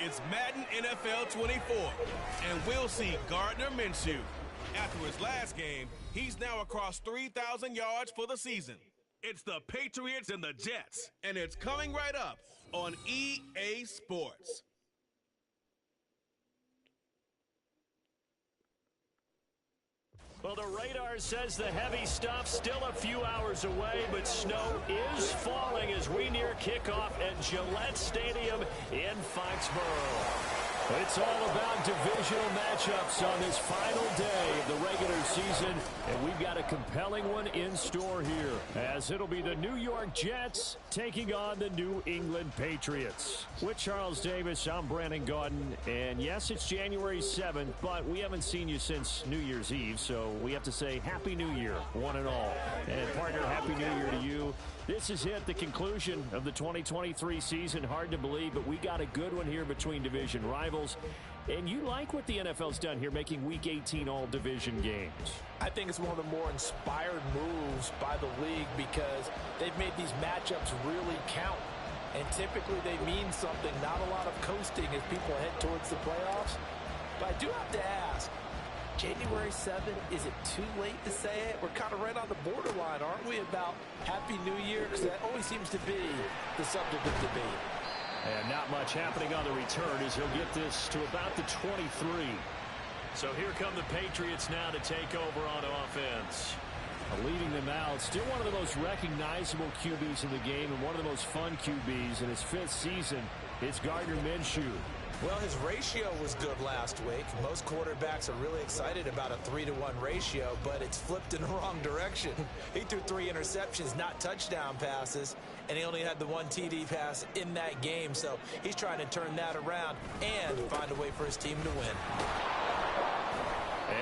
It's Madden NFL 24, and we'll see Gardner Minshew. After his last game, he's now across 3,000 yards for the season. It's the Patriots and the Jets, and it's coming right up on EA Sports. Well, the radar says the heavy stuff's still a few hours away, but snow is falling as we near kickoff at Gillette Stadium in Foxborough. It's all about divisional matchups on this final day of the regular season, and we've got a compelling one in store here, as it'll be the New York Jets taking on the New England Patriots. With Charles Davis, I'm Brandon Gaudin, and yes, it's January 7th, but we haven't seen you since New Year's Eve, so we have to say Happy New Year, one and all. And partner, Happy New Year to you. This is it, the conclusion of the 2023 season. Hard to believe, but we got a good one here between division rivals. And you like what the NFL's done here, making Week 18 all division games. I think it's one of the more inspired moves by the league because they've made these matchups really count. And typically they mean something, not a lot of coasting as people head towards the playoffs. But I do have to ask, January 7th, is it too late to say it? We're kind of right on the borderline, aren't we, about Happy New Year? Because that always seems to be the subject of debate. And not much happening on the return as he'll get this to about the 23. So here come the Patriots now to take over on offense. Leading them out, still one of the most recognizable QBs in the game and one of the most fun QBs in his 5th season. It's Gardner Minshew. Well, his ratio was good last week. Most quarterbacks are really excited about a 3-to-1 ratio, but it's flipped in the wrong direction. He threw 3 interceptions, not touchdown passes, and he only had the 1 TD pass in that game. So he's trying to turn that around and find a way for his team to win.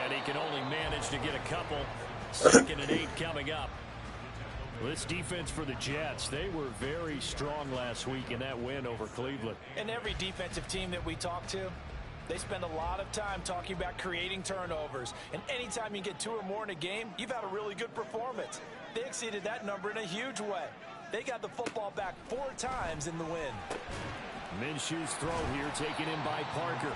And he can only manage to get a couple. 2nd and 8 coming up. This defense for the Jets, they were very strong last week in that win over Cleveland. And every defensive team that we talk to, they spend a lot of time talking about creating turnovers. And anytime you get 2 or more in a game, you've had a really good performance. They exceeded that number in a huge way. They got the football back 4 times in the win. Minshew's throw here taken in by Parker.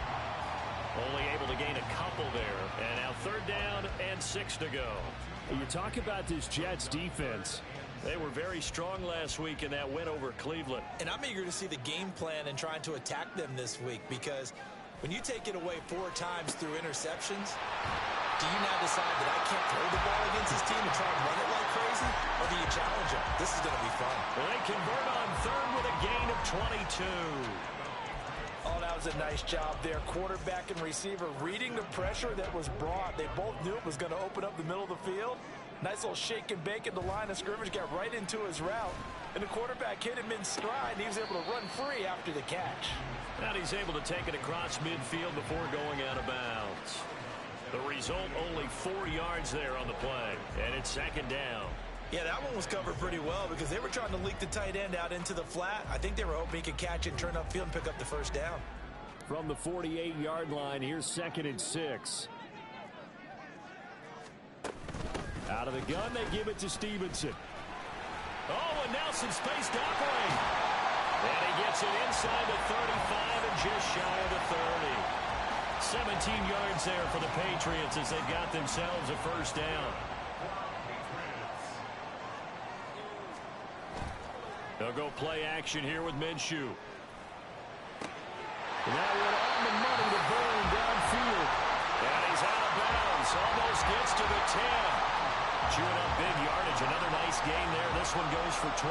Only able to gain a couple there. And now 3rd down and 6 to go. You talk about this Jets defense. They were very strong last week in that win over Cleveland. And I'm eager to see the game plan and trying to attack them this week, because when you take it away 4 times through interceptions, do you now decide that I can't throw the ball against this team and try and run it like crazy? Or do you challenge them? This is going to be fun. Well, they convert on 3rd with a gain of 22. Oh, that was a nice job there. Quarterback and receiver reading the pressure that was brought. They both knew it was going to open up the middle of the field. Nice little shake and bake at the line of scrimmage, got right into his route. And the quarterback hit him in stride, and he was able to run free after the catch. And he's able to take it across midfield before going out of bounds. The result, only 4 yards there on the play. And it's 2nd down. Yeah, that one was covered pretty well because they were trying to leak the tight end out into the flat. I think they were hoping he could catch it, turn upfield, and pick up the 1st down. From the 48-yard line, here's 2nd and 6. Out of the gun, they give it to Stevenson. Oh, and Nelson space to operate. And he gets it inside the 35 and just shy of the 30. 17 yards there for the Patriots as they've got themselves a 1st down. They'll go play action here with Minshew. That one on the money to Bourne downfield. And he's out of bounds. Almost gets to the 10. Chewing up big yardage. Another nice gain there. This one goes for 20.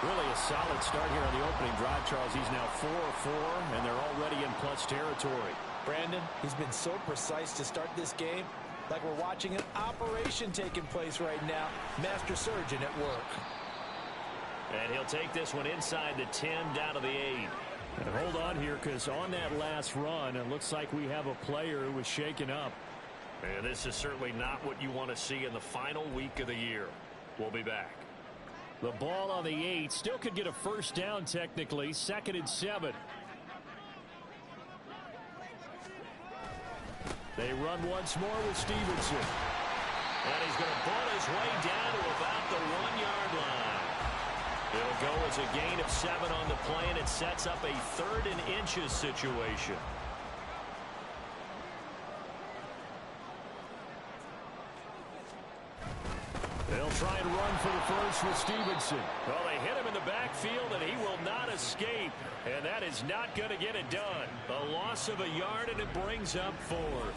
Really a solid start here on the opening drive, Charles. He's now 4 of 4, and they're already in plus territory. Brandon, he's been so precise to start this game. Like we're watching an operation taking place right now. Master surgeon at work. And he'll take this one inside the 10 down to the 8. And hold on here, because on that last run, it looks like we have a player who was shaken up. And this is certainly not what you want to see in the final week of the year. We'll be back. The ball on the 8. Still could get a 1st down technically. 2nd and 7. They run once more with Stevenson. And he's going to pull his way down to about the 1-yard line. It'll go as a gain of 7 on the play, and it sets up a 3rd and inches situation. They'll try and run for the first with Stevenson. Well, they hit him in the backfield, and he will not escape. And that is not going to get it done. A loss of a yard, and it brings up 4th.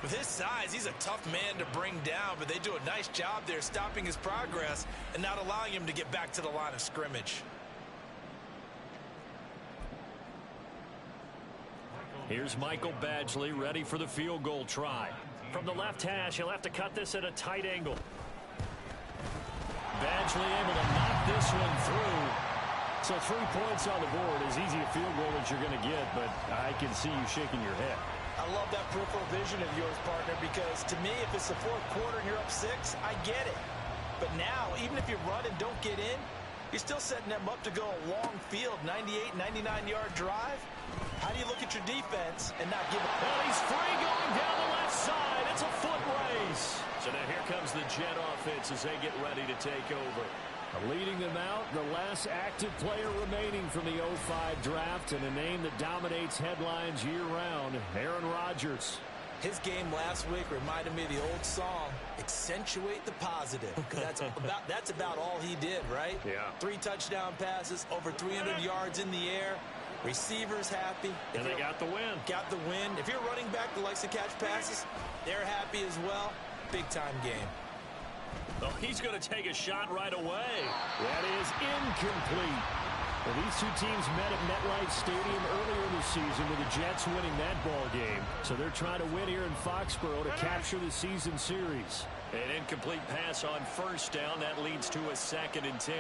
With his size, he's a tough man to bring down, but they do a nice job there stopping his progress and not allowing him to get back to the line of scrimmage. Here's Michael Badgley ready for the field goal try. From the left hash, he'll have to cut this at a tight angle. Badgley able to knock this one through. So 3 points on the board, as easy a field goal as you're going to get, but I can see you shaking your head. I love that peripheral vision of yours, partner, because to me, if it's the 4th quarter and you're up 6, I get it. But now, even if you run and don't get in, you're still setting them up to go a long field, 98, 99-yard drive. How do you look at your defense and not give it? Well, he's free going down the left side. It's a foot race. So now here comes the Jet offense as they get ready to take over. Leading them out, the last active player remaining from the 05 draft, and a name that dominates headlines year-round, Aaron Rodgers. His game last week reminded me of the old song, Accentuate the Positive. That's about all he did, right? Yeah. 3 touchdown passes, over 300 yards in the air. Receivers happy. And they got the win. Got the win. If you're running back that likes to catch passes, they're happy as well. Big-time game. Oh, he's going to take a shot right away. That is incomplete. Well, these two teams met at MetLife Stadium earlier this season with the Jets winning that ball game. So they're trying to win here in Foxborough to capture the season series. An incomplete pass on 1st down. That leads to a 2nd and 10.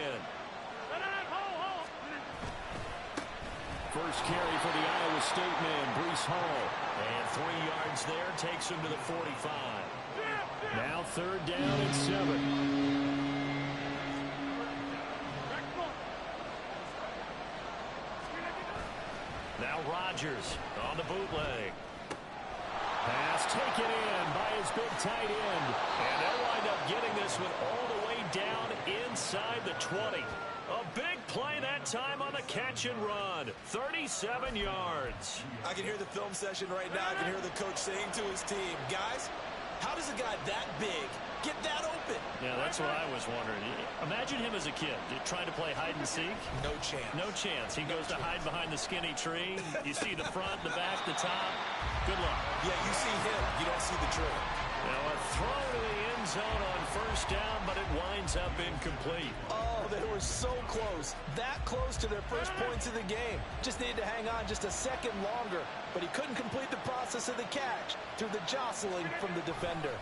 First carry for the Iowa State man, Breece Hall. And 3 yards there takes him to the 45. Now 3rd down and 7. Now Rodgers on the bootleg. Pass taken in by his big tight end. And they'll wind up getting this one all the way down inside the 20. A big play that time on the catch and run. 37 yards. I can hear the film session right now. I can hear the coach saying to his team, guys, how does a guy that big get that open? Yeah, that's what I was wondering. Imagine him as a kid trying to play hide and seek. No chance. No chance. He goes to hide behind the skinny tree. You see the front, the back, the top. Good luck. Yeah, you see him. You don't see the tree. Now a throw to the end zone on 1st down, but it winds up incomplete. Oh, they were so close. That close to their first points of the game. Just needed to hang on just a second longer. But he couldn't complete the process of the catch through the jostling from the defender.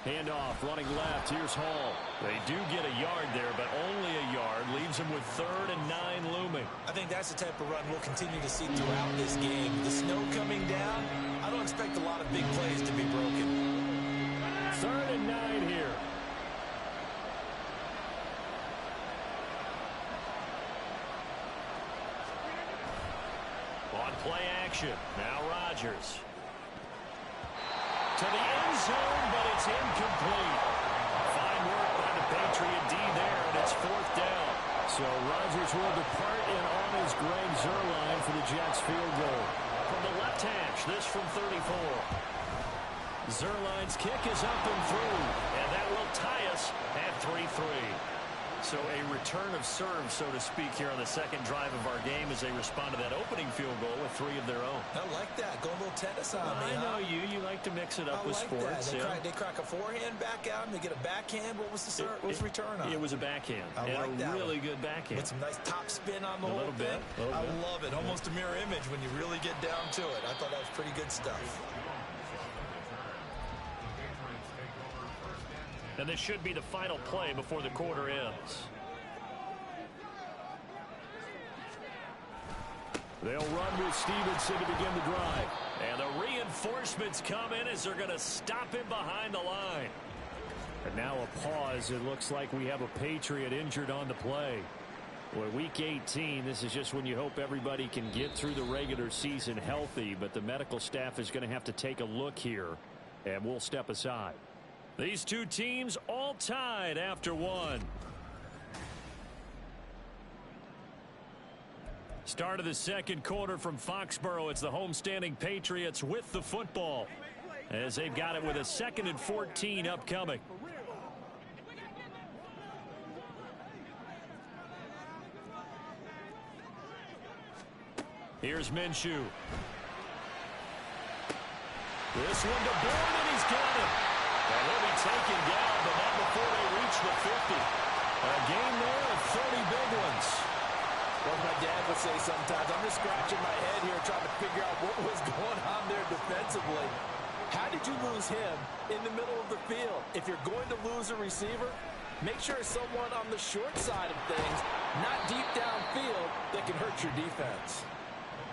Handoff, running left. Here's Hall. They do get a yard there, but only a yard. Leaves him with 3rd and 9 looming. I think that's the type of run we'll continue to see throughout this game. The snow coming down, I don't expect a lot of big plays to be broken. 3rd and 9 here. On play action. Now Rodgers. To the end zone, but it's incomplete. Fine work by the Patriot D there, and it's 4th down. So Rodgers will depart and on his Greg Zuerlein for the Jets field goal. From the left hash, this from 34. Zuerlein's kick is up and through, and that will tie us at 3-3. So a return of serve, so to speak, here on the 2nd drive of our game as they respond to that opening field goal with 3 of their own. I like that. Go a little tennis on me. I know you. You like to mix it up with sports. They crack a forehand back out and they get a backhand. What was the serve? What was the return on? It was a backhand. I like that. Really good backhand. With some nice top spin on the whole thing. I love it. Almost a mirror image when you really get down to it. I thought that was pretty good stuff. And this should be the final play before the quarter ends. They'll run with Stevenson to begin the drive. And the reinforcements come in as they're going to stop him behind the line. And now a pause. It looks like we have a Patriot injured on the play. Well, week 18, this is just when you hope everybody can get through the regular season healthy. But the medical staff is going to have to take a look here. And we'll step aside. These two teams all tied after one. Start of the second quarter from Foxborough. It's the homestanding Patriots with the football, as they've got it with a 2nd and 14 upcoming. Here's Minshew. This one to Bourne, and he's got it. And he'll be taken down, but not before they reach the 50. A game there of 30 big ones. Well, my dad would say sometimes, I'm just scratching my head here trying to figure out what was going on there defensively. How did you lose him in the middle of the field? If you're going to lose a receiver, make sure it's someone on the short side of things, not deep downfield, that can hurt your defense.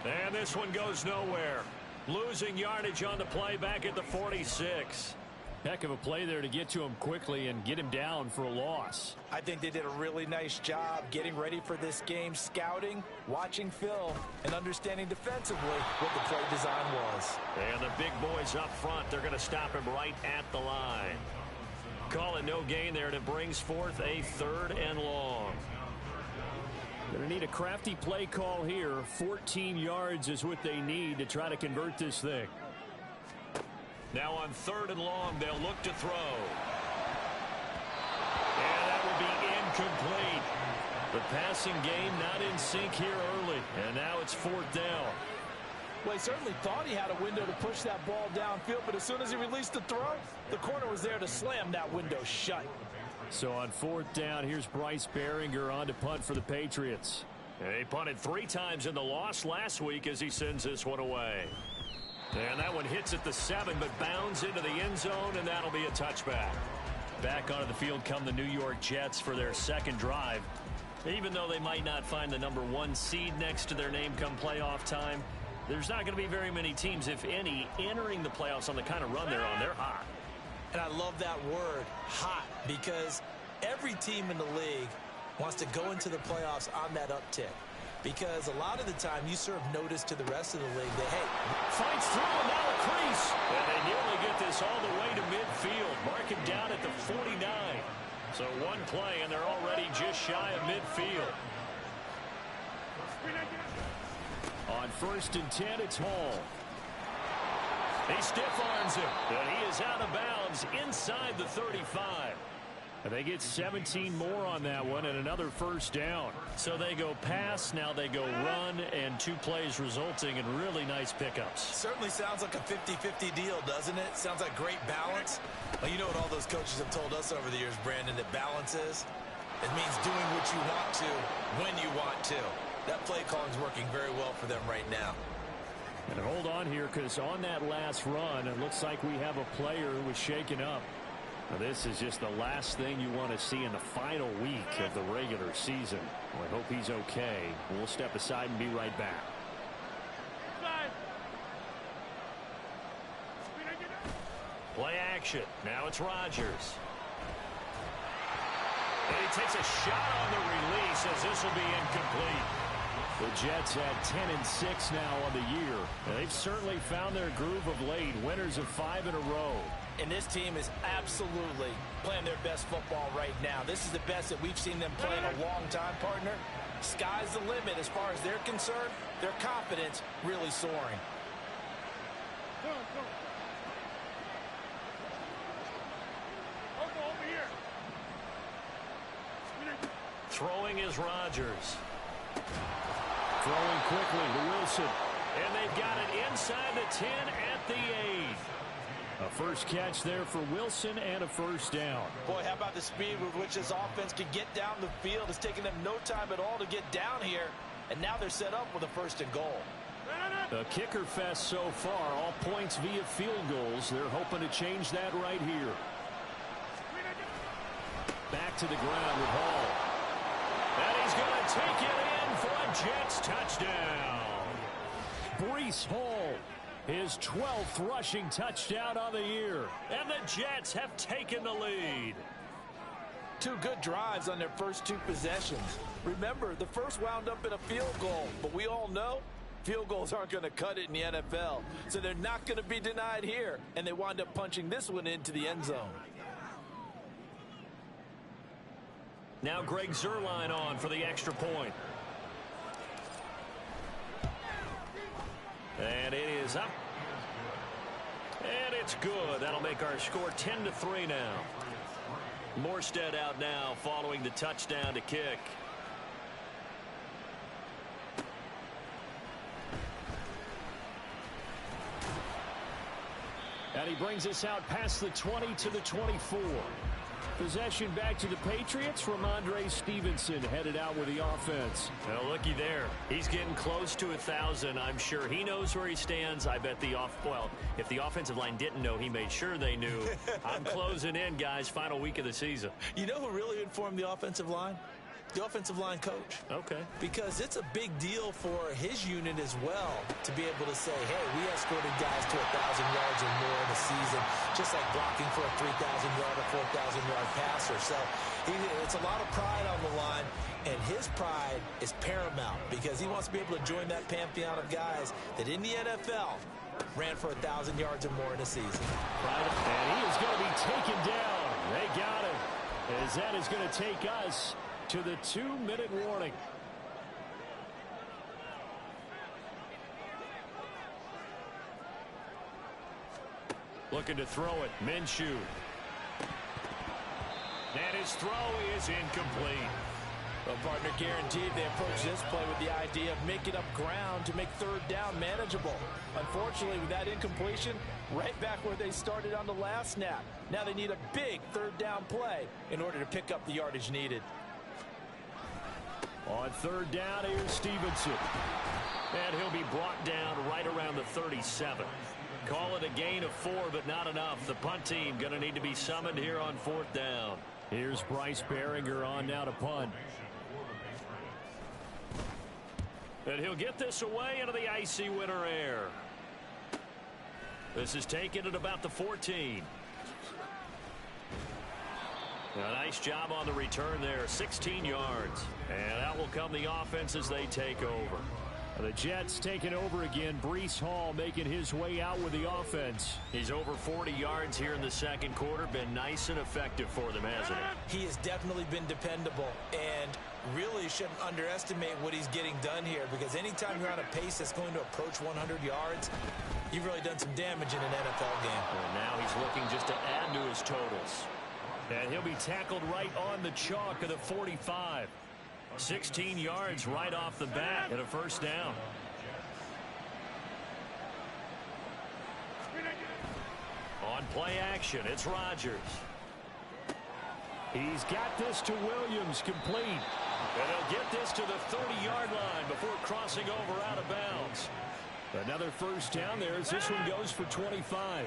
And this one goes nowhere. Losing yardage on the play back at the 46. Heck of a play there to get to him quickly and get him down for a loss. I think they did a really nice job getting ready for this game, scouting, watching film, and understanding defensively what the play design was. And the big boys up front, they're going to stop him right at the line. Call it no gain there, and it brings forth a 3rd and long. Going to need a crafty play call here. 14 yards is what they need to try to convert this thing. Now on 3rd and long, they'll look to throw. And that will be incomplete. The passing game not in sync here early. And now it's 4th down. Well, he certainly thought he had a window to push that ball downfield, but as soon as he released the throw, the corner was there to slam that window shut. So on 4th down, here's Bryce Behringer on to punt for the Patriots. He punted 3 times in the loss last week as he sends this one away. And that one hits at the 7, but bounds into the end zone, and that'll be a touchback. Back onto the field come the New York Jets for their 2nd drive. Even though they might not find the number 1 seed next to their name come playoff time, there's not going to be very many teams, if any, entering the playoffs on the kind of run they're on. They're hot. And I love that word, hot, because every team in the league wants to go into the playoffs on that uptick. Because a lot of the time you serve notice to the rest of the league that, hey, fights through and now a crease. And they nearly get this all the way to midfield. Mark him down at the 49. So one play and they're already just shy of midfield. On 1st and 10, it's Hall. He stiff arms him, and he is out of bounds inside the 35. And they get 17 more on that one and another 1st down. So they go pass, now they go run, and 2 plays resulting in really nice pickups. Certainly sounds like a 50-50 deal, doesn't it? Sounds like great balance. Well, you know what all those coaches have told us over the years, Brandon, that balance is? It means doing what you want to when you want to. That play calling is working very well for them right now. And hold on here, because on that last run, it looks like we have a player who was shaken up. Now, this is just the last thing you want to see in the final week of the regular season. Well, I hope he's okay. We'll step aside and be right back. Play action. Now it's Rodgers. And he takes a shot on the release as this will be incomplete. The Jets at 10-6 now on the year. And they've certainly found their groove of late. Winners of 5 in a row. And this team is absolutely playing their best football right now. This is the best that we've seen them play in a long time, partner. Sky's the limit as far as they're concerned. Their confidence really soaring. Throwing is Rodgers. Throwing quickly to Wilson. And they've got it inside the 10 at the 8. A first catch there for Wilson and a 1st down. Boy, how about the speed with which this offense can get down the field? It's taken them no time at all to get down here. And now they're set up with a 1st and goal. A kicker fest so far. All points via field goals. They're hoping to change that right here. Back to the ground with Hall. And he's going to take it in for a Jets touchdown. Breece Hall, his 12th rushing touchdown on the year. And the Jets have taken the lead. 2 good drives on their first 2 possessions. Remember, the first wound up in a field goal, but we all know field goals aren't going to cut it in the NFL. So they're not going to be denied here, and they wind up punching this one into the end zone. Now Greg Zuerlein on for the extra point. is up. And it's good. That'll make our score 10-3 now. Morstead out now following the touchdown to kick. And he brings us out past the 20 to the 24. Possession back to the Patriots. Ramondre Stevenson headed out with the offense. Well, looky there. He's getting close to 1,000. I'm sure he knows where he stands. I bet if the offensive line didn't know, he made sure they knew. I'm closing in, guys. Final week of the season. You know who really informed the offensive line? The offensive line coach. Okay. Because it's a big deal for his unit as well to be able to say, hey, we escorted guys to 1,000 yards or more in a season, just like blocking for a 3,000-yard or 4,000-yard passer. So it's a lot of pride on the line, and his pride is paramount because he wants to be able to join that pantheon of guys that in the NFL ran for 1,000 yards or more in a season. And he is going to be taken down. They got him. As that is going to take us to the 2-minute warning. Looking to throw it. Minshew. And his throw is incomplete. Well, partner, guaranteed they approach this play with the idea of making up ground to make third down manageable. Unfortunately, with that incompletion, right back where they started on the last snap. Now they need a big third down play in order to pick up the yardage needed. On third down, here's Stevenson. And he'll be brought down right around the 37. Call it a gain of 4, but not enough. The punt team going to need to be summoned here on fourth down. Here's Bryce Behringer on now to punt. And he'll get this away into the icy winter air. This is taken at about the 14. A nice job on the return there, 16 yards. And out will come the offense as they take over. The Jets taking over again. Breece Hall making his way out with the offense. He's over 40 yards here in the second quarter. Been nice and effective for them, hasn't he? He has definitely been dependable. And really shouldn't underestimate what he's getting done here, because anytime you're on a pace that's going to approach 100 yards, you've really done some damage in an NFL game. And now he's looking just to add to his totals. And he'll be tackled right on the chalk of the 45. 16 yards right off the bat and a first down. On play action, it's Rodgers. He's got this to Williams, complete. And he'll get this to the 30-yard line before crossing over out of bounds. Another first down there as this one goes for 25.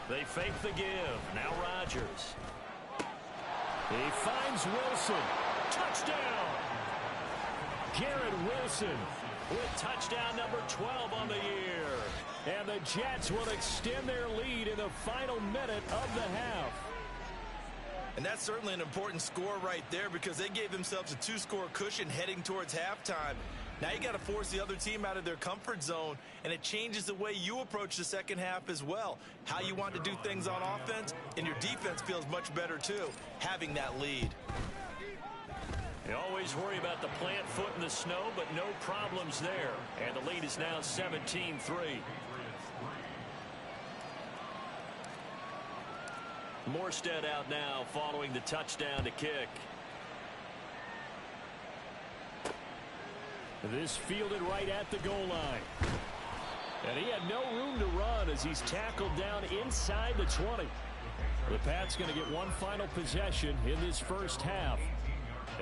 They fake the give. Now Rodgers. He finds Wilson. Touchdown! Garrett Wilson with touchdown number 12 on the year. And the Jets will extend their lead in the final minute of the half. And that's certainly an important score right there, because they gave themselves a 2-score cushion heading towards halftime. Now you got to force the other team out of their comfort zone, and it changes the way you approach the second half as well. How you want to do things on offense, and your defense feels much better too, having that lead. You always worry about the plant foot in the snow, but no problems there. And the lead is now 17-3. Morstead out now following the touchdown to kick. This fielded right at the goal line. And he had no room to run as he's tackled down inside the 20. The Pats going to get one final possession in this first half.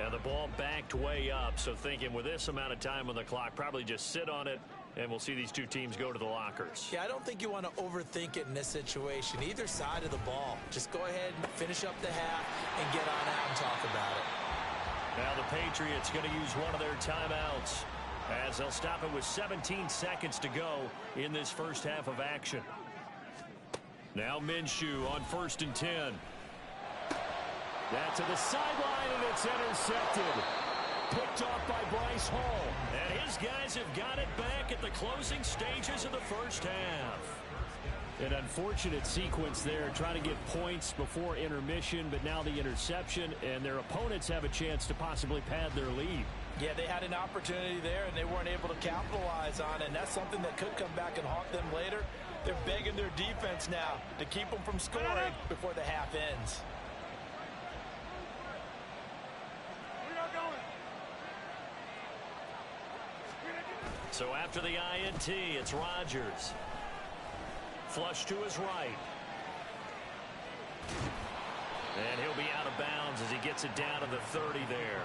And the ball backed way up, so thinking with this amount of time on the clock, probably just sit on it, and we'll see these two teams go to the lockers. Yeah, I don't think you want to overthink it in this situation. Either side of the ball. Just go ahead and finish up the half and get on out and talk about it. Now the Patriots going to use one of their timeouts as they'll stop it with 17 seconds to go in this first half of action. Now Minshew on 1st and 10. That to the sideline, and it's intercepted. Picked off by Bryce Hall. And his guys have got it back at the closing stages of the first half. An unfortunate sequence there, trying to get points before intermission, but now the interception, and their opponents have a chance to possibly pad their lead. Yeah, they had an opportunity there, and they weren't able to capitalize on it, and that's something that could come back and haunt them later. They're begging their defense now to keep them from scoring before the half ends. So after the INT, it's Rodgers. Flush to his right. And he'll be out of bounds as he gets it down to the 30 there.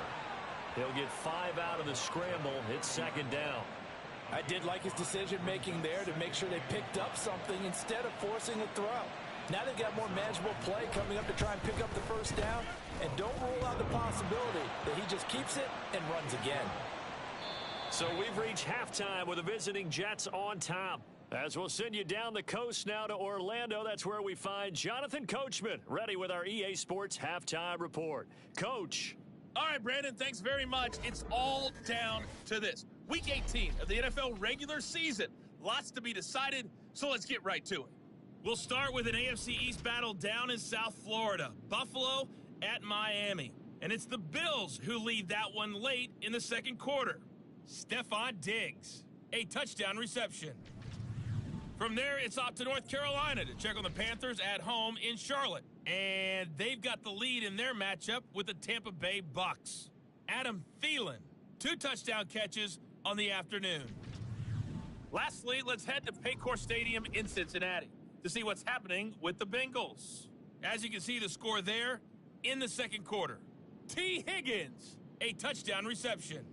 He'll get 5 out of the scramble. It's second down. I did like his decision-making there to make sure they picked up something instead of forcing a throw. Now they've got more manageable play coming up to try and pick up the first down. And don't rule out the possibility that he just keeps it and runs again. So we've reached halftime with the visiting Jets on top. As we'll send you down the coast now to Orlando, that's where we find Jonathan Coachman, ready with our EA Sports Halftime Report. Coach. All right, Brandon, thanks very much. It's all down to this. Week 18 of the NFL regular season. Lots to be decided, so let's get right to it. We'll start with an AFC East battle down in South Florida. Buffalo at Miami. And it's the Bills who lead that one late in the second quarter. Stephon Diggs, a touchdown reception. From there, it's off to North Carolina to check on the Panthers at home in Charlotte. And they've got the lead in their matchup with the Tampa Bay Bucks. Adam Thielen, 2 touchdown catches on the afternoon. Lastly, let's head to Paycor Stadium in Cincinnati to see what's happening with the Bengals. As you can see the score there in the second quarter. T. Higgins, a touchdown reception.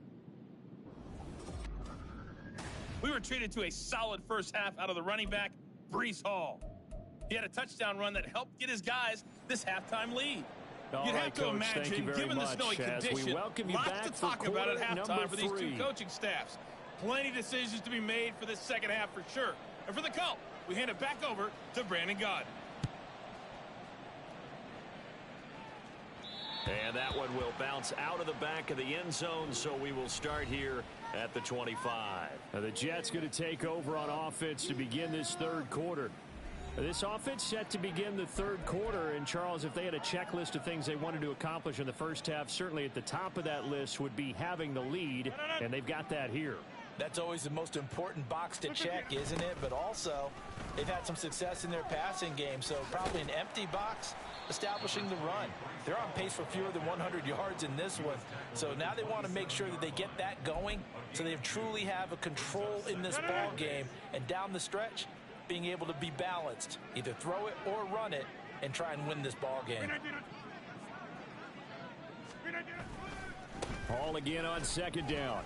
We were treated to a solid first half out of the running back, Breece Hall. He had a touchdown run that helped get his guys this halftime lead. You'd have to imagine, given the snowy condition, lots to talk about at halftime for these 2 coaching staffs. Plenty of decisions to be made for this second half for sure. And for the Colt, we hand it back over to Brandon Gaudin. And that one will bounce out of the back of the end zone, so we will start here at the 25. Now the Jets going to take over on offense to begin this third quarter. This offense set to begin the third quarter, and Charles, if they had a checklist of things they wanted to accomplish in the first half, certainly at the top of that list would be having the lead, and they've got that here. That's always the most important box to check, isn't it? But also, they've had some success in their passing game, so probably an empty box establishing the run. They're on pace for fewer than 100 yards in this one. So now they want to make sure that they get that going so they truly have a control in this ball game. And down the stretch, being able to be balanced. Either throw it or run it and try and win this ball game. Hall again on second down.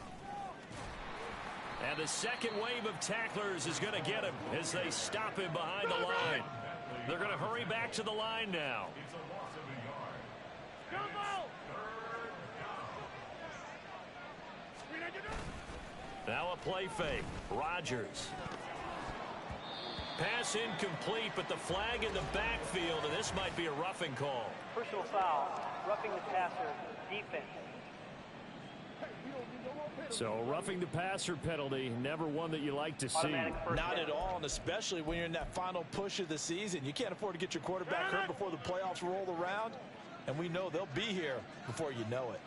And the second wave of tacklers is going to get him as they stop him behind the line. They're going to hurry back to the line now. Now a play fake. Rodgers. Pass incomplete, but the flag in the backfield, and this might be a roughing call. Personal foul, roughing the passer, defense. So roughing the passer penalty, never one that you like to see. Not at all, and especially when you're in that final push of the season. You can't afford to get your quarterback hurt before the playoffs roll around, and we know they'll be here before you know it.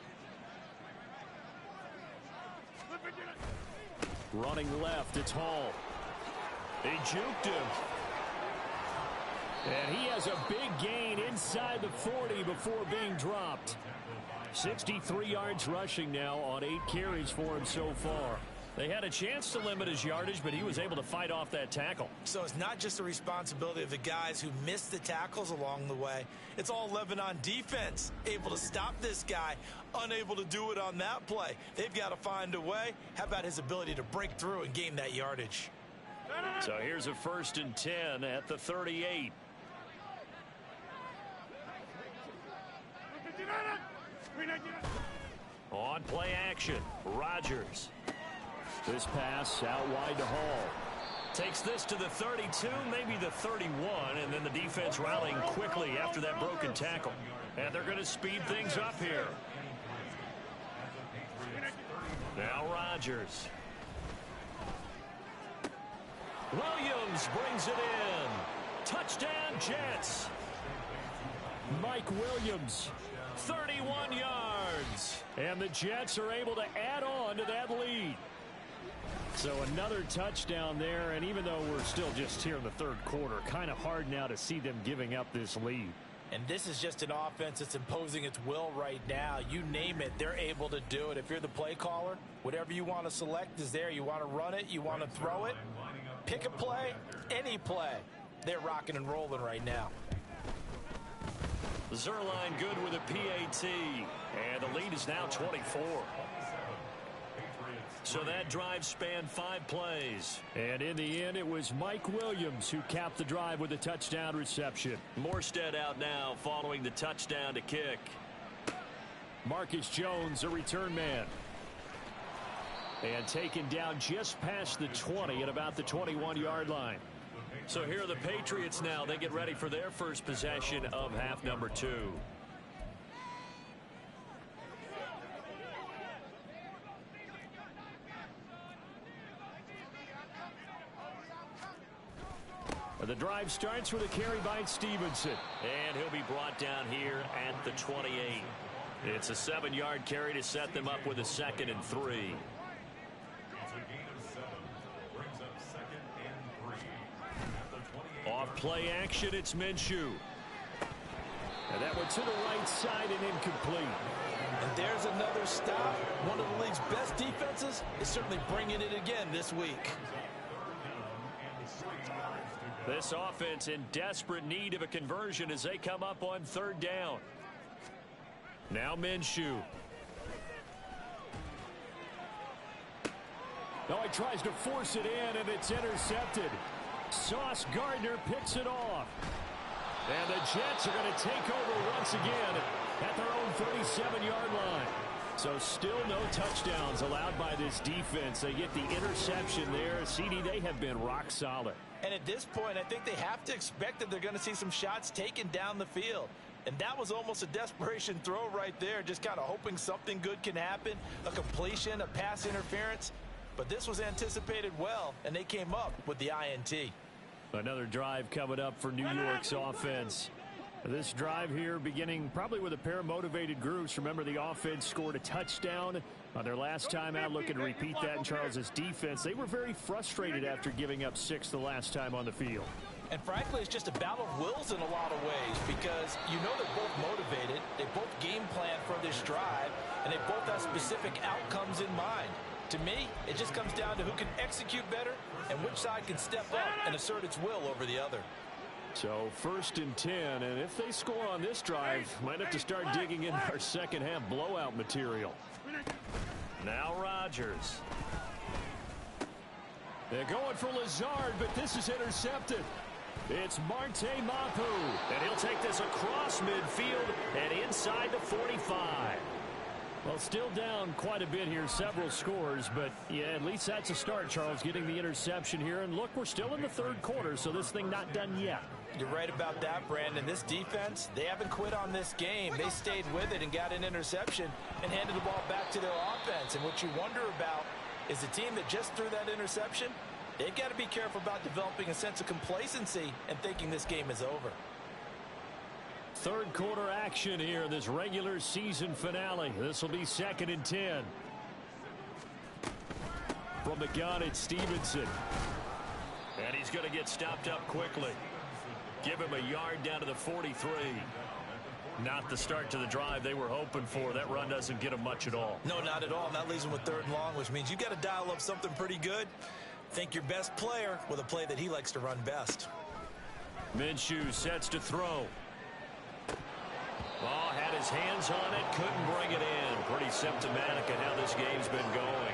Running left, it's Hall. He juked him. And he has a big gain inside the 40 before being dropped. 63 yards rushing now on 8 carries for him so far. They had a chance to limit his yardage, but he was able to fight off that tackle. So it's not just the responsibility of the guys who missed the tackles along the way. It's all 11 on defense, able to stop this guy, unable to do it on that play. They've got to find a way. How about his ability to break through and gain that yardage? So here's a 1st and 10 at the 38. On play action, Rodgers. This pass out wide to Hall. Takes this to the 32, maybe the 31, and then the defense rallying quickly after that broken tackle. And they're going to speed things up here. Now Rodgers. Williams brings it in. Touchdown, Jets. Mike Williams, 31 yards. And the Jets are able to add on to that lead. So another touchdown there, and even though we're still just here in the third quarter, kind of hard now to see them giving up this lead. And this is just an offense that's imposing its will right now. You name it, they're able to do it. If you're the play caller, whatever you want to select is there. You want to run it, you want to throw it, pick a play, any play. They're rocking and rolling right now. Zerline good with a PAT, and the lead is now 24. So that drive spanned 5 plays. And in the end, it was Mike Williams who capped the drive with a touchdown reception. Morstead out now following the touchdown to kick. Marcus Jones, a return man. And taken down just past the 20 at about the 21-yard line. So here are the Patriots now. They get ready for their first possession of half number 2. The drive starts with a carry by Stevenson. And he'll be brought down here at the 28. It's a 7-yard carry to set them up with a 2nd and 3. Off play action, it's Minshew. And that one to the right side and incomplete. And there's another stop. One of the league's best defenses is certainly bringing it again this week. This offense in desperate need of a conversion as they come up on 3rd down. Now Minshew. Oh, he tries to force it in, and it's intercepted. Sauce Gardner picks it off. And the Jets are going to take over once again at their own 37-yard line. So still no touchdowns allowed by this defense. They get the interception there. CD, they have been rock solid. And at this point, I think they have to expect that they're going to see some shots taken down the field. And that was almost a desperation throw right there, just kind of hoping something good can happen, a completion, a pass interference. But this was anticipated well, and they came up with the INT. Another drive coming up for New York's offense. This drive here beginning probably with a pair of motivated groups. Remember, the offense scored a touchdown on their last time out. Looking to repeat that in Charles's defense. They were very frustrated after giving up 6 the last time on the field. And frankly, it's just a battle of wills in a lot of ways, because you know they're both motivated. They both game plan for this drive, and they both have specific outcomes in mind. To me, it just comes down to who can execute better and which side can step up and assert its will over the other. So 1st and 10, and if they score on this drive, might have to start digging in our second half blowout material. Now Rodgers. They're going for Lazard, but this is intercepted. It's Marte Mapu, and he'll take this across midfield and inside the 45. Well, still down quite a bit here, several scores, but yeah, at least that's a start, Charles, getting the interception here. And look, we're still in the 3rd quarter, so this thing not done yet. You're right about that, Brandon. This defense, they haven't quit on this game. They stayed with it and got an interception and handed the ball back to their offense. And what you wonder about is the team that just threw that interception, they've got to be careful about developing a sense of complacency and thinking this game is over. 3rd quarter action here in this regular season finale. This will be 2nd and 10. From the gun, it's Stevenson. And he's going to get stopped up quickly. Give him a yard down to the 43. Not the start to the drive they were hoping for. That run doesn't get them much at all. No, not at all. And that leaves them with 3rd and long, which means you've got to dial up something pretty good. Think your best player with a play that he likes to run best. Minshew sets to throw. Oh, had his hands on it, couldn't bring it in. Pretty symptomatic of how this game's been going.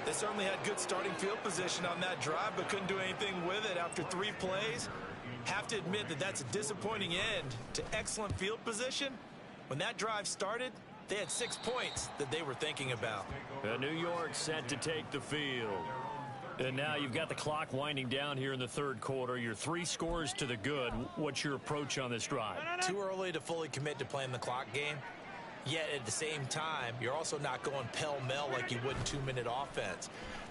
They certainly had good starting field position on that drive, but couldn't do anything with it after 3 plays. Have to admit that that's a disappointing end to excellent field position. When that drive started, they had 6 points that they were thinking about. New York set to take the field. And now you've got the clock winding down here in the 3rd quarter. You're 3 scores to the good. What's your approach on this drive? Too early to fully commit to playing the clock game. Yet at the same time, you're also not going pell-mell like you would in 2-minute offense.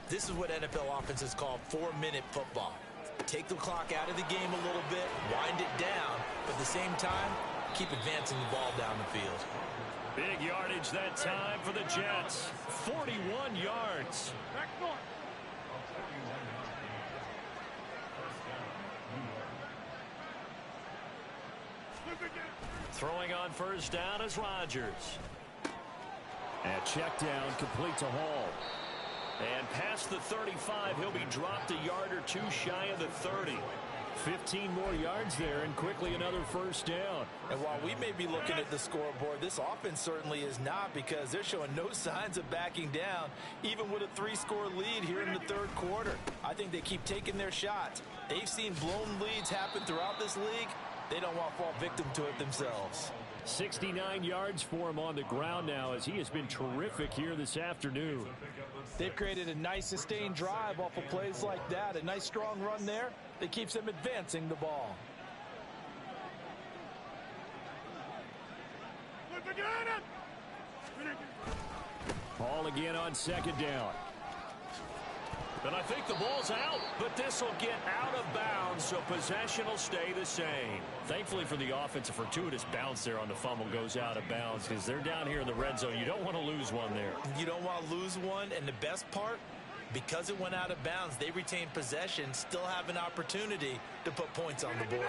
This is what NFL offenses call 4-minute football. take the clock out of the game a little bit, wind it down, but at the same time, keep advancing the ball down the field. Big yardage that time for the Jets. 41 yards. Throwing on first down is Rodgers. And check down complete to Hall. And past the 35, he'll be dropped a yard or two shy of the 30. 15 more yards there, and quickly another first down. And while we may be looking at the scoreboard, this offense certainly is not, because they're showing no signs of backing down, even with a 3-score lead here in the third quarter. I think they keep taking their shots. They've seen blown leads happen throughout this league. They don't want to fall victim to it themselves. 69 yards for him on the ground now, as he has been terrific here this afternoon. They've created a nice sustained drive off of plays like that. A nice strong run there that keeps them advancing the ball. Ball again on second down. And I think the ball's out, but this will get out of bounds, so possession will stay the same. Thankfully for the offense, a fortuitous bounce there on the fumble goes out of bounds, because they're down here in the red zone. You don't want to lose one there. You don't want to lose one, and the best part, because it went out of bounds, they retain possession, still have an opportunity to put points on the board.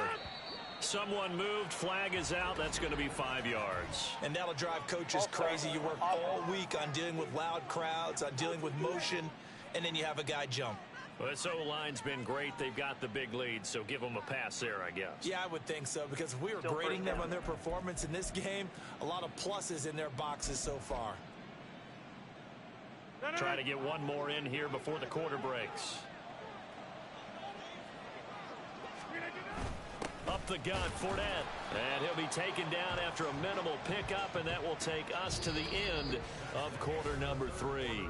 Someone moved, flag is out, that's going to be 5 yards. And that'll drive coaches crazy. You work all week on dealing with loud crowds, on dealing with motion, and then you have a guy jump. Well, this O-line's been great. They've got the big lead, so give them a pass there, I guess. Yeah, I would think so, because if we were grading them on their performance in this game, a lot of pluses in their boxes so far. Try to get one more in here before the quarter breaks. Up the gut, Fournette. And he'll be taken down after a minimal pickup, and that will take us to the end of quarter number 3.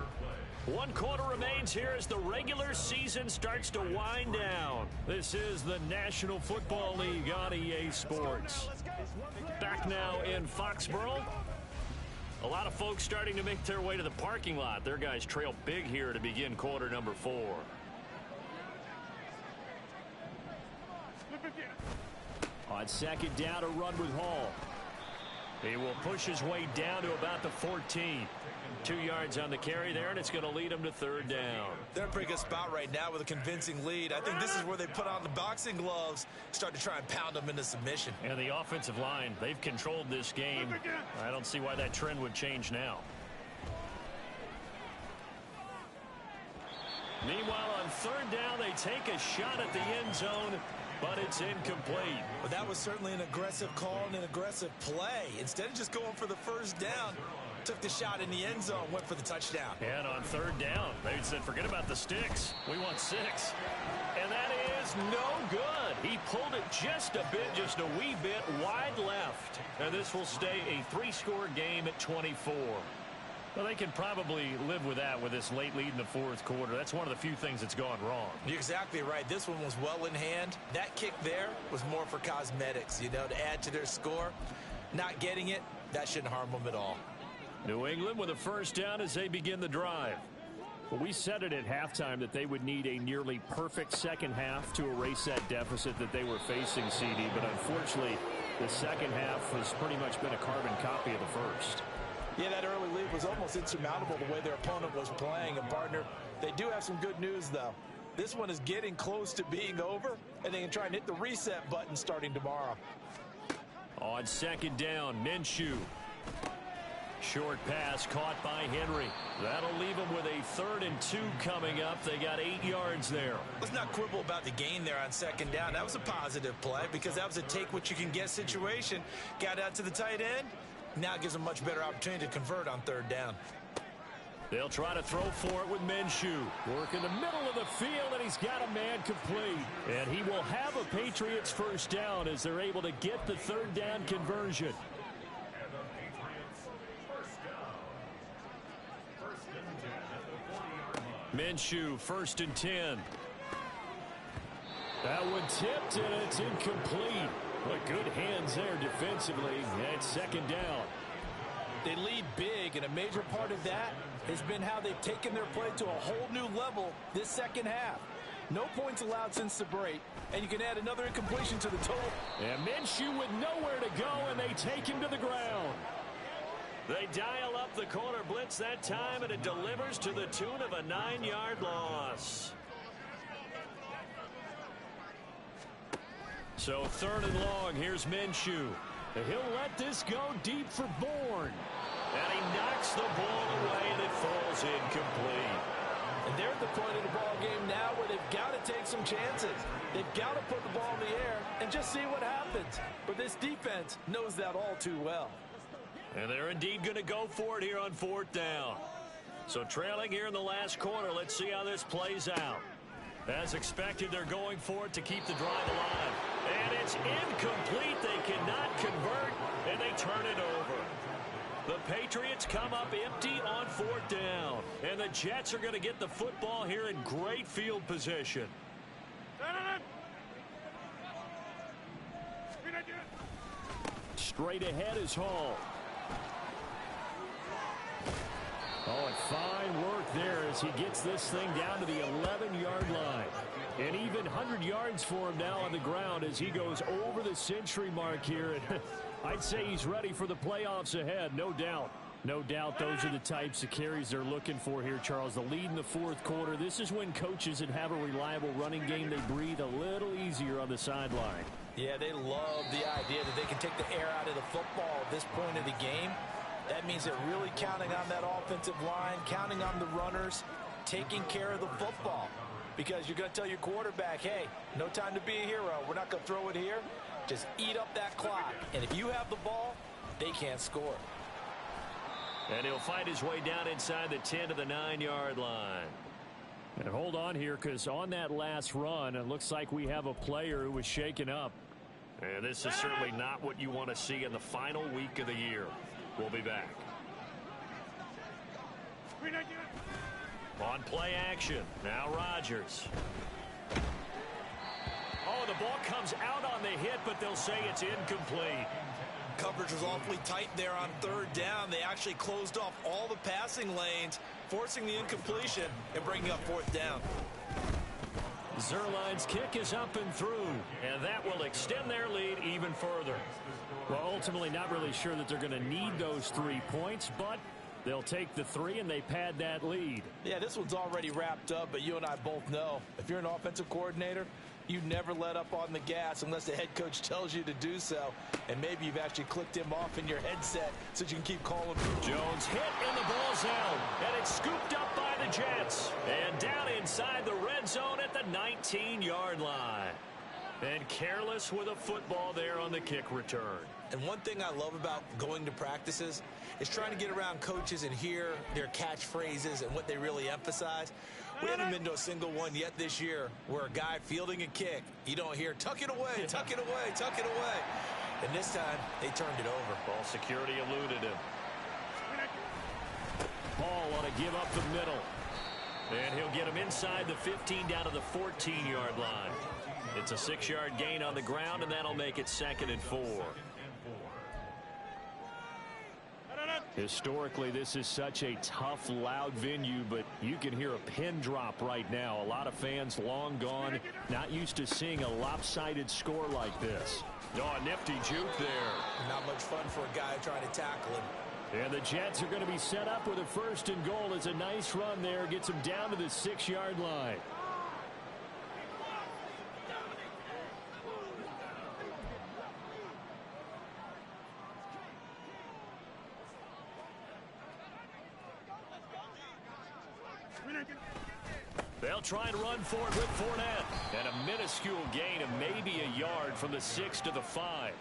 1 quarter remains here as the regular season starts to wind down. This is the National Football League on EA Sports. Back now in Foxborough. A lot of folks starting to make their way to the parking lot. Their guys trail big here to begin quarter number 4. On second down, a run with Hall. He will push his way down to about the 14. 2 yards on the carry there, and it's going to lead him to third down. They're in a pretty good spot right now with a convincing lead. I think this is where they put on the boxing gloves, start to try and pound them into submission. And the offensive line, they've controlled this game. I don't see why that trend would change now. Meanwhile, on third down, they take a shot at the end zone, but it's incomplete. Well, that was certainly an aggressive call and an aggressive play. Instead of just going for the first down, took the shot in the end zone, went for the touchdown. And on third down, they said, forget about the sticks. We want 6. And that is no good. He pulled it just a bit, just a wee bit wide left. And this will stay a 3-score game at 24. Well, they can probably live with that with this late lead in the fourth quarter. That's one of the few things that's gone wrong. You're exactly right. This one was well in hand. That kick there was more for cosmetics, to add to their score. Not getting it, that shouldn't harm them at all. New England with a first down as they begin the drive. Well, we said it at halftime that they would need a nearly perfect second half to erase that deficit that they were facing, CD. But unfortunately, the second half has pretty much been a carbon copy of the first. Yeah, that early lead was almost insurmountable the way their opponent was playing. And, partner, they do have some good news, though. This one is getting close to being over, and they can try and hit the reset button starting tomorrow. On second down, Minshew. Short pass caught by Henry. That'll leave them with a 3rd and 2 coming up. They got 8 yards there. Let's not quibble about the gain there on second down. That was a positive play because that was a take-what-you-can-get situation. Got out to the tight end. Now it gives them a much better opportunity to convert on third down. They'll try to throw for it with Minshew. Work in the middle of the field, and he's got a man complete. And he will have a Patriots first down as they're able to get the third down conversion. Minshew, 1st and 10. That one tipped, and it's incomplete. But good hands there defensively. And second down. They lead big, and a major part of that has been how they've taken their play to a whole new level this second half. No points allowed since the break, and you can add another incompletion to the total. And Minshew with nowhere to go, and they take him to the ground. They dial up the corner blitz that time, and it delivers to the tune of a 9-yard loss. So 3rd and long, here's Minshew. He'll let this go deep for Bourne. And he knocks the ball away, and it falls incomplete. And they're at the point of the ball game now where they've got to take some chances. They've got to put the ball in the air and just see what happens. But this defense knows that all too well. And they're indeed going to go for it here on 4th down. So trailing here in the last quarter, let's see how this plays out. As expected, they're going for it to keep the drive alive. And it's incomplete. They cannot convert, and they turn it over. The Patriots come up empty on 4th down. And the Jets are going to get the football here in great field position. Straight ahead is Hall. Oh, and fine work there as he gets this thing down to the 11-yard line. And even 100 yards for him now on the ground as he goes over the century mark here. And I'd say he's ready for the playoffs ahead, no doubt. No doubt those are the types of carries they're looking for here, Charles. The lead in the 4th quarter. This is when coaches that have a reliable running game, they breathe a little easier on the sideline. Yeah, they love the idea that they can take the air out of the football at this point of the game. That means they're really counting on that offensive line, counting on the runners, taking care of the football. Because you're going to tell your quarterback, hey, no time to be a hero. We're not going to throw it here. Just eat up that clock. And if you have the ball, they can't score. And he'll fight his way down inside the 10 to the 9-yard line. And hold on here, because on that last run, it looks like we have a player who was shaken up. And this is certainly not what you want to see in the final week of the year. We'll be back. On play action, now Rodgers. Oh, the ball comes out on the hit, but they'll say it's incomplete. Coverage was awfully tight there on 3rd down. They actually closed off all the passing lanes, forcing the incompletion and bringing up 4th down. Zerline's kick is up and through, and that will extend their lead even further. Well, ultimately not really sure that they're going to need those 3 points, but they'll take the 3 and they pad that lead. Yeah, this one's already wrapped up, but you and I both know if you're an offensive coordinator, you never let up on the gas unless the head coach tells you to do so. And maybe you've actually clicked him off in your headset so you can keep calling. Jones hit and the ball's out. And it's scooped up by the Jets. And down inside the red zone at the 19-yard line. And careless with a football there on the kick return. And one thing I love about going to practices is trying to get around coaches and hear their catchphrases and what they really emphasize. We haven't been to a single one yet this year where a guy fielding a kick, you don't hear, tuck it away, tuck it away, tuck it away. And this time, they turned it over. Ball security eluded him. Paul want to give up the middle. And he'll get him inside the 15 down to the 14-yard line. It's a 6-yard gain on the ground, and that'll make it 2nd and 4. Historically, this is such a tough, loud venue, but you can hear a pin drop right now. A lot of fans long gone, not used to seeing a lopsided score like this. Oh, a nifty juke there. Not much fun for a guy trying to tackle him. And the Jets are going to be set up with a 1st and goal. It's a nice run there. Gets them down to the 6-yard line. They'll try and run for it with Fournette. And a minuscule gain of maybe a yard from the 6 to the 5.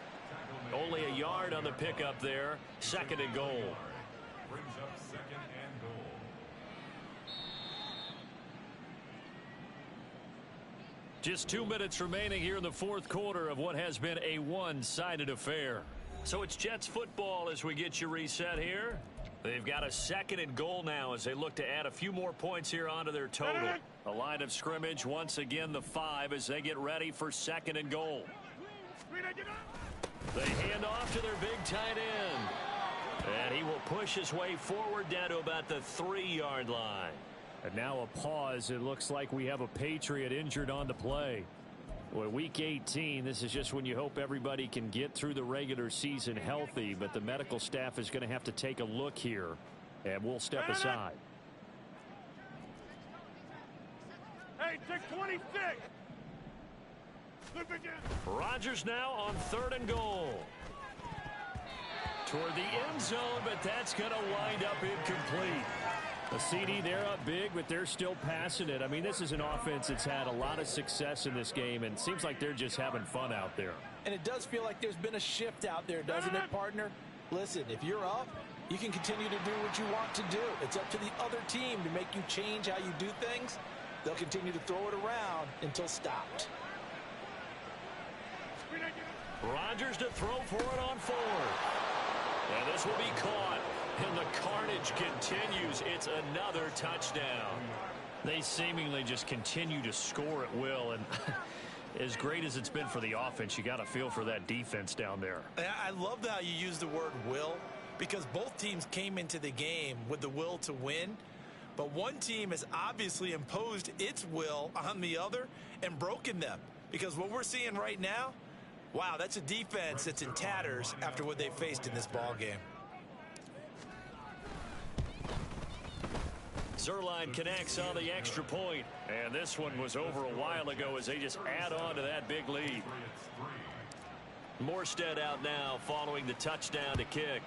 Only a yard on the pickup there. 2nd and goal. Brings up 2nd and goal. Just 2 minutes remaining here in the 4th quarter of what has been a one-sided affair. So it's Jets football as we get you reset here. They've got a 2nd and goal now as they look to add a few more points here onto their total. A line of scrimmage, once again the 5 as they get ready for 2nd and goal. They hand off to their big tight end. And he will push his way forward down to about the 3-yard line. And now a pause. It looks like we have a Patriot injured on the play. Well, week 18, this is just when you hope everybody can get through the regular season healthy, but the medical staff is going to have to take a look here, and we'll step aside. Hey, take 26. Rodgers now on 3rd and goal. Toward the end zone, but that's going to wind up incomplete. A CD, they're up big, but they're still passing it. I mean, this is an offense that's had a lot of success in this game, and it seems like they're just having fun out there. And it does feel like there's been a shift out there, doesn't it, partner? Listen, if you're up, you can continue to do what you want to do. It's up to the other team to make you change how you do things. They'll continue to throw it around until stopped. Rodgers to throw for it on 4th. And this will be caught. And the carnage continues. It's another touchdown. They seemingly just continue to score at will. And as great as it's been for the offense, you got to feel for that defense down there. I love how you use the word will, because both teams came into the game with the will to win. But one team has obviously imposed its will on the other and broken them. Because what we're seeing right now, wow, that's a defense that's in tatters after what they faced in this ball game. Zerline connects on the extra point. And this one was over a while ago as they just add on to that big lead. Morstead out now following the touchdown to kick.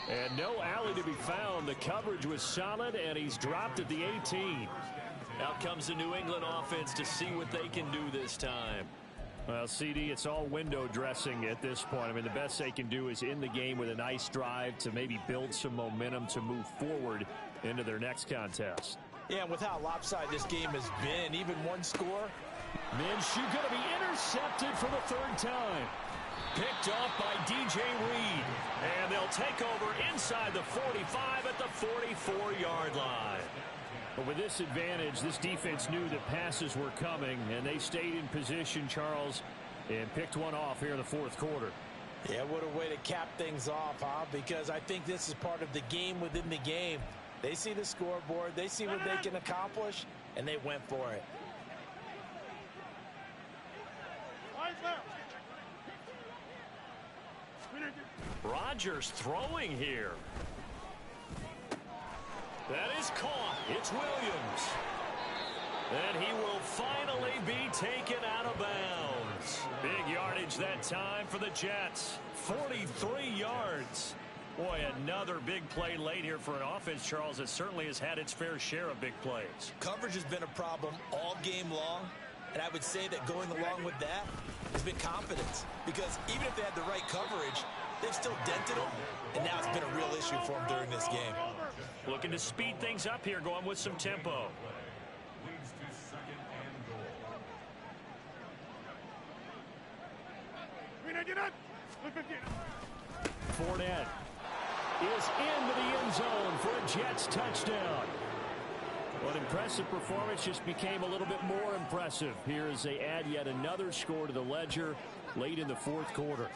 And no alley to be found. The coverage was solid, and he's dropped at the 18. Out comes the New England offense to see what they can do this time. Well, CD, it's all window dressing at this point. I mean, the best they can do is end the game with a nice drive to maybe build some momentum to move forward into their next contest. Yeah, and with how lopsided this game has been, even one score. Minshew going to be intercepted for the 3rd time. Picked off by DJ Reed. And they'll take over inside the 45 at the 44-yard line. But with this advantage, this defense knew that passes were coming, and they stayed in position, Charles, and picked one off here in the 4th quarter. Yeah, what a way to cap things off, huh? Because I think this is part of the game within the game. They see the scoreboard, they see what they can accomplish, and they went for it. Rodgers throwing here. That is caught. It's Williams. And he will finally be taken out of bounds. Big yardage that time for the Jets. 43 yards. Boy, another big play late here for an offense, Charles, that certainly has had its fair share of big plays. Coverage has been a problem all game long, and I would say that going along with that has been confidence. Because even if they had the right coverage, they've still dented them, and now it's been a real issue for them during this game. Looking to speed things up here, going with some tempo. Fournette is into the end zone for a Jets touchdown. Well, an impressive performance just became a little bit more impressive here as they add yet another score to the ledger late in the 4th quarter.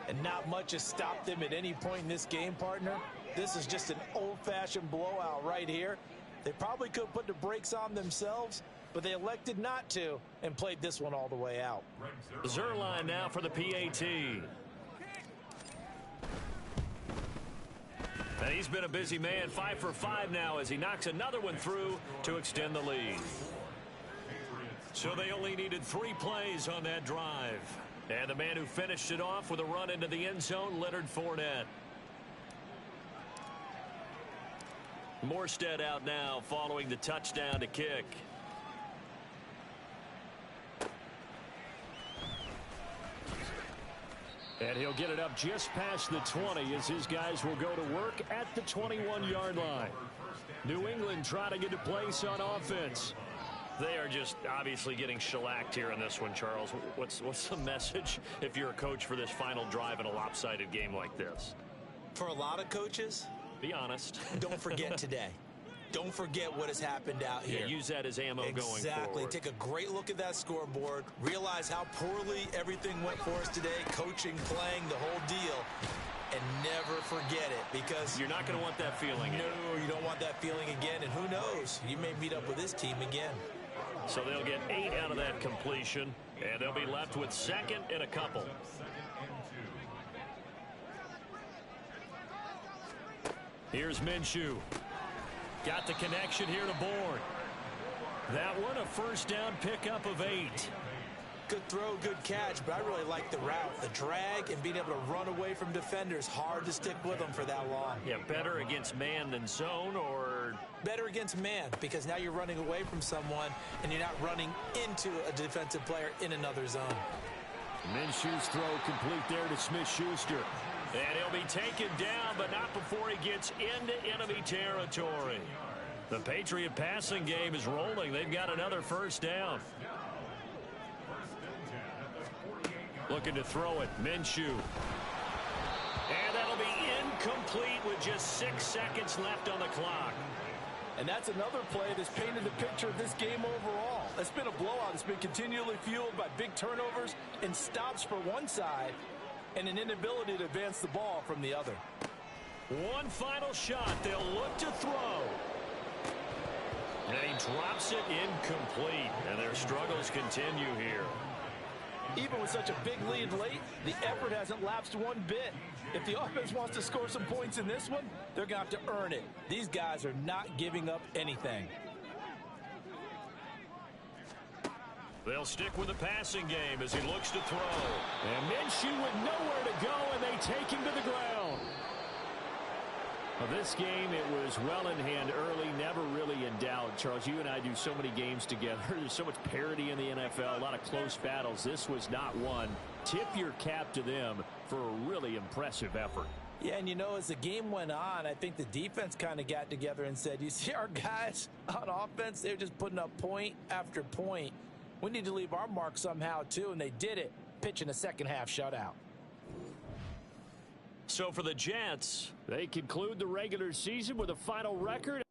And not much has stopped them at any point in this game, partner. This is just an old-fashioned blowout right here. They probably could put the brakes on themselves, but they elected not to and played this one all the way out. Zerline now for the PAT. And he's been a busy man, 5 for 5 now as he knocks another one through to extend the lead. So they only needed 3 plays on that drive. And the man who finished it off with a run into the end zone, Leonard Fournette. Morstead out now following the touchdown to kick. And he'll get it up just past the 20 as his guys will go to work at the 21-yard line. New England trying to get a place on offense. They are just obviously getting shellacked here in this one, Charles. What's the message if you're a coach for this final drive in a lopsided game like this? For a lot of coaches, be honest. Don't forget today. Don't forget what has happened out here. Yeah, use that as ammo going forward. Exactly. Take a great look at that scoreboard. Realize how poorly everything went for us today. Coaching, playing, the whole deal. and never forget it, because you're not going to want that feeling. No, you don't want that feeling again, and who knows? You may meet up with this team again. So they'll get 8 out of that completion, and they'll be left with second and a couple. Here's Minshew. Got the connection here to Bourne. That one a first down pickup of 8. Good throw, good catch, but I really like the route. The drag and being able to run away from defenders. Hard to stick with them for that long. Yeah, better against man than zone, or better against man, because now you're running away from someone and you're not running into a defensive player in another zone. Minshew's throw complete there to Smith-Schuster. And he'll be taken down, but not before he gets into enemy territory. The Patriot passing game is rolling. They've got another first down. Looking to throw it, Minshew. And that'll be incomplete with just 6 seconds left on the clock. And that's another play that's painted the picture of this game overall. It's been a blowout. It's been continually fueled by big turnovers and stops for one side and an inability to advance the ball from the other. One final shot. They'll look to throw. And he drops it incomplete. And their struggles continue here. Even with such a big lead late, the effort hasn't lapsed one bit. If the offense wants to score some points in this one, they're going to have to earn it. These guys are not giving up anything. They'll stick with the passing game as he looks to throw. And Minshew with nowhere to go, and they take him to the ground. Well, this game, it was well in hand early, never really in doubt. Charles, you and I do so many games together. There's so much parity in the NFL, a lot of close battles. This was not one. Tip your cap to them for a really impressive effort. Yeah, and you know, as the game went on, I think the defense kind of got together and said, you see our guys on offense, they're just putting up point after point. We need to leave our mark somehow, too, and they did it, pitching a second-half shutout. So for the Jets, they conclude the regular season with a final record